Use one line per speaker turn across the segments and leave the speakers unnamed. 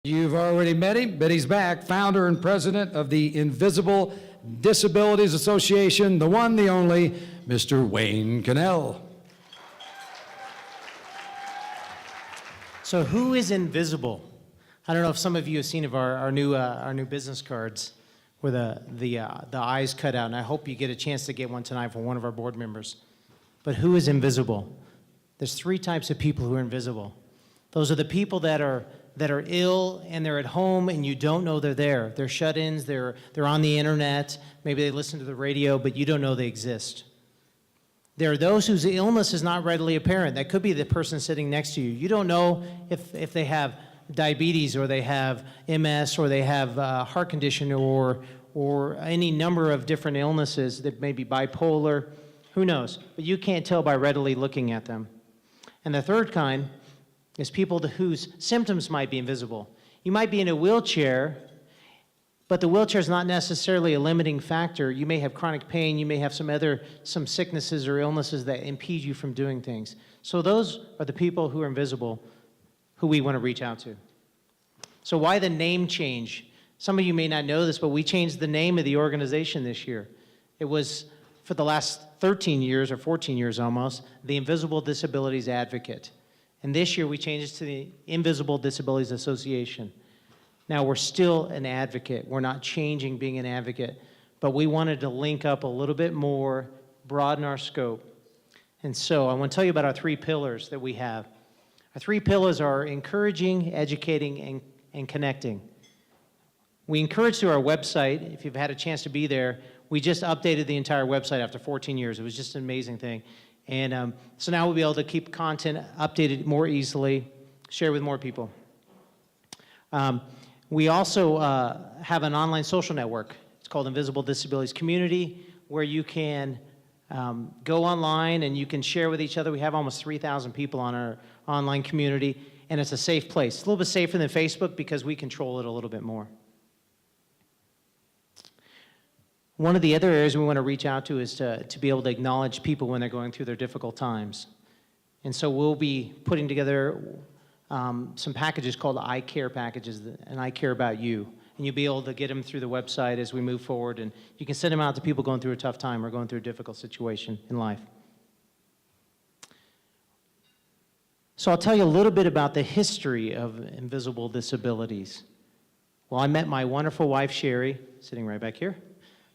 You've already met him, but he's back, founder and president of the Invisible Disabilities Association, the one, the only, Mr. Wayne Connell.
So who is invisible? I don't know if some of you have seen of our new business cards where the eyes cut out, and I hope you get a chance to get one tonight from one of our board members. But who is invisible? There's three types of people who are invisible. Those are the people that are ill and they're at home and you don't know they're there. They're shut-ins, they're on the internet, maybe they listen to the radio, but you don't know they exist. There are those whose illness is not readily apparent. That could be the person sitting next to you. You don't know if they have diabetes or they have MS or they have a heart condition or any number of different illnesses that may be bipolar, who knows? But you can't tell by readily looking at them. And the third kind is people whose symptoms might be invisible. You might be in a wheelchair, but the wheelchair is not necessarily a limiting factor. You may have chronic pain, you may have some sicknesses or illnesses that impede you from doing things. So those are the people who are invisible, who we want to reach out to. So why the name change? Some of you may not know this, but we changed the name of the organization this year. It was, for the last 13 years or 14 years almost, the Invisible Disabilities Advocate. And this year we changed it to the Invisible Disabilities Association. Now we're still an advocate. We're not changing being an advocate, but we wanted to link up a little bit more, broaden our scope. And so I want to tell you about our three pillars that we have. Our three pillars are encouraging, educating, and connecting. We encourage through our website. If you've had a chance to be there, we just updated the entire website after 14 years. It was just an amazing thing. And so now we'll be able to keep content updated more easily, share with more people. We also have an online social network. It's called Invisible Disabilities Community, where you can go online and you can share with each other. We have almost 3,000 people on our online community, and it's a safe place. It's a little bit safer than Facebook because we control it a little bit more. One of the other areas we want to reach out to is to be able to acknowledge people when they're going through their difficult times. And so we'll be putting together some packages called I Care packages, and I Care About You. And you'll be able to get them through the website as we move forward, and you can send them out to people going through a tough time or going through a difficult situation in life. So I'll tell you a little bit about the history of invisible disabilities. Well, I met my wonderful wife, Sherry, sitting right back here.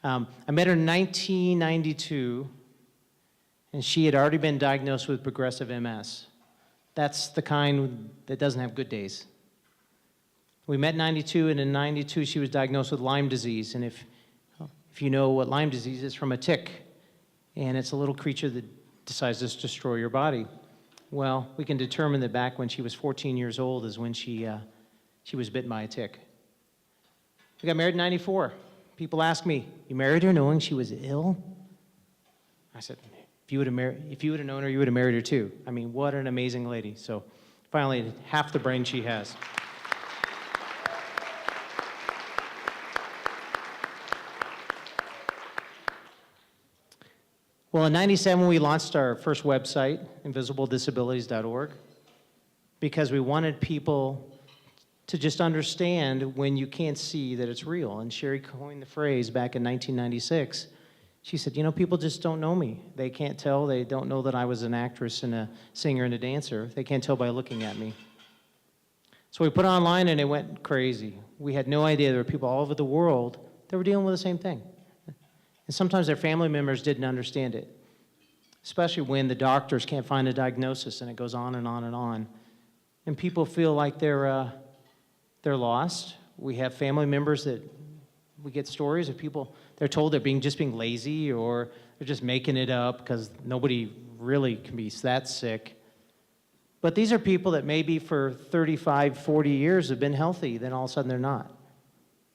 I met her in 1992, and she had already been diagnosed with progressive MS. That's the kind that doesn't have good days. We met in 92, and in 92 she was diagnosed with Lyme disease. And if you know what Lyme disease is, from a tick, and it's a little creature that decides to destroy your body. Well, we can determine that back when she was 14 years old is when she was bitten by a tick. We got married in 94. People ask me, you married her knowing she was ill? I said, if you would have known her, you would have married her too. I mean, what an amazing lady. So finally, half the brain she has. Well, in 97, we launched our first website, invisibledisabilities.org, because we wanted people to just understand when you can't see that it's real. And Sherry coined the phrase back in 1996. She said, you know, people just don't know me. They can't tell. They don't know that I was an actress and a singer and a dancer. They can't tell by looking at me. So we put it online and it went crazy. We had no idea there were people all over the world that were dealing with the same thing. And sometimes their family members didn't understand it, especially when the doctors can't find a diagnosis and it goes on and on and on. And people feel like they're lost. We have family members that we get stories of people, they're told they're just being lazy or they're just making it up because nobody really can be that sick. But these are people that maybe for 35, 40 years have been healthy, then all of a sudden they're not.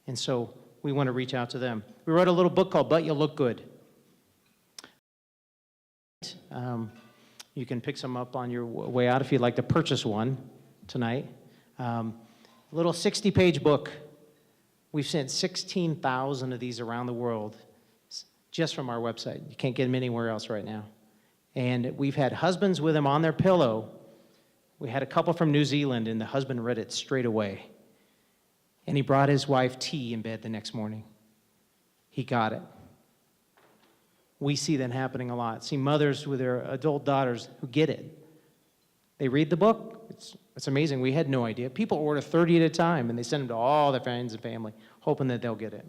And so we want to reach out to them. We wrote a little book called But You Look Good. You can pick some up on your way out if you'd like to purchase one tonight. Little 60-page book. We've sent 16,000 of these around the world just from our website. You can't get them anywhere else right now. And we've had husbands with them on their pillow. We had a couple from New Zealand, and the husband read it straight away. and he brought his wife tea in bed the next morning. He got it. We see that happening a lot. See mothers with their adult daughters who get it. They read the book. It's amazing. We had no idea. People order 30 at a time, and they send them to all their friends and family, hoping that they'll get it.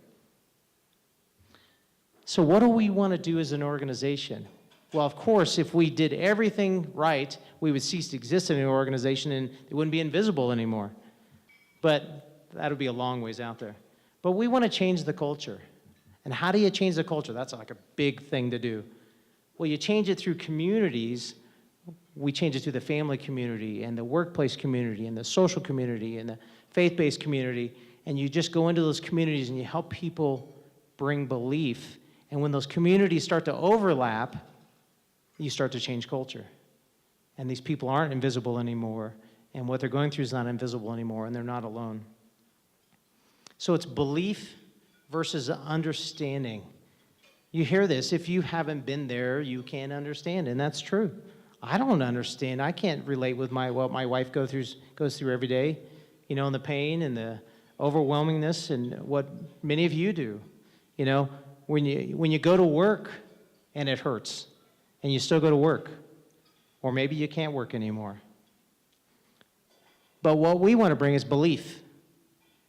So what do we want to do as an organization? Well, of course, if we did everything right, we would cease to exist in an organization, and it wouldn't be invisible anymore. But that would be a long ways out there. But we want to change the culture. And how do you change the culture? That's like a big thing to do. Well, you change it through communities. We change it through the family community and the workplace community and the social community and the faith-based community. And you just go into those communities and you help people bring belief. And when those communities start to overlap, you start to change culture. And these people aren't invisible anymore. And what they're going through is not invisible anymore, and they're not alone. So it's belief versus understanding. You hear this, if you haven't been there, you can't understand, and that's true. I don't understand. I can't relate with what my wife goes through every day, you know, and the pain and the overwhelmingness and what many of you do. You know, when you go to work and it hurts, and you still go to work, or maybe you can't work anymore. But what we want to bring is belief.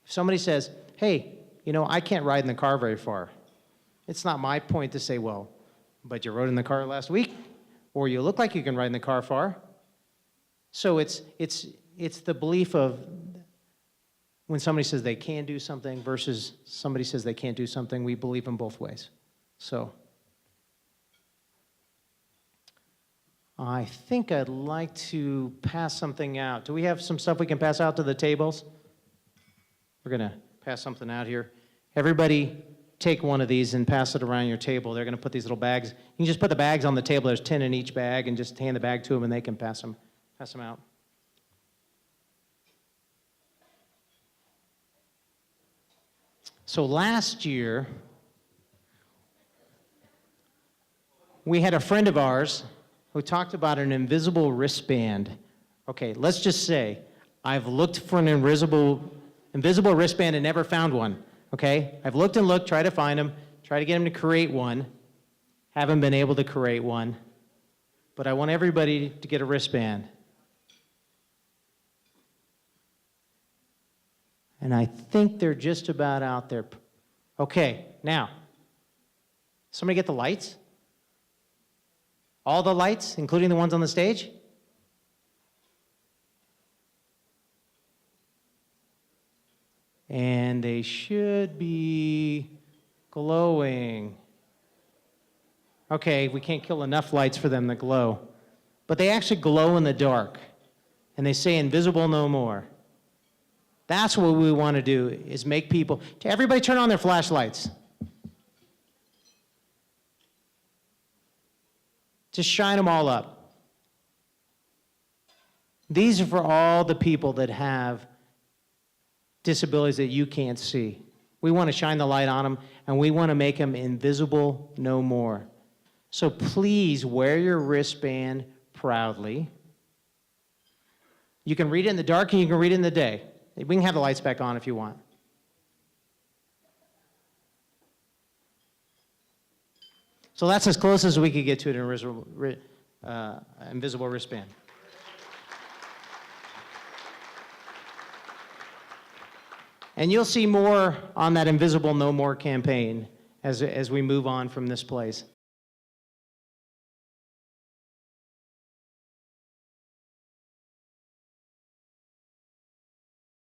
If somebody says, hey, you know, I can't ride in the car very far. It's not my point to say, well, but you rode in the car last week, or you look like you can ride in the car far. So it's the belief of when somebody says they can do something versus somebody says they can't do something, we believe in both ways. So I think I'd like to pass something out. Do we have some stuff we can pass out to the tables? We're going to pass something out here. Everybody take one of these and pass it around your table. They're going to put these little bags. You can just put the bags on the table. There's 10 in each bag, and just hand the bag to them, and they can pass them out. So last year, we had a friend of ours who talked about an invisible wristband. Okay, let's just say I've looked for an invisible wristband and never found one. Okay, I've looked and looked, tried to find them, tried to get them to create one. Haven't been able to create one. But I want everybody to get a wristband. And I think they're just about out there. Okay, now, somebody get the lights? All the lights, including the ones on the stage? And they should be glowing. Okay, we can't kill enough lights for them to glow. But they actually glow in the dark. And they say invisible no more. That's what we want to do, is make people, everybody turn on their flashlights. Just shine them all up. These are for all the people that have disabilities that you can't see. We want to shine the light on them, and we want to make them invisible no more. So please wear your wristband proudly. You can read it in the dark and you can read it in the day. We can have the lights back on if you want. So that's as close as we could get to an invisible wristband. And you'll see more on that Invisible No More campaign as we move on from this place.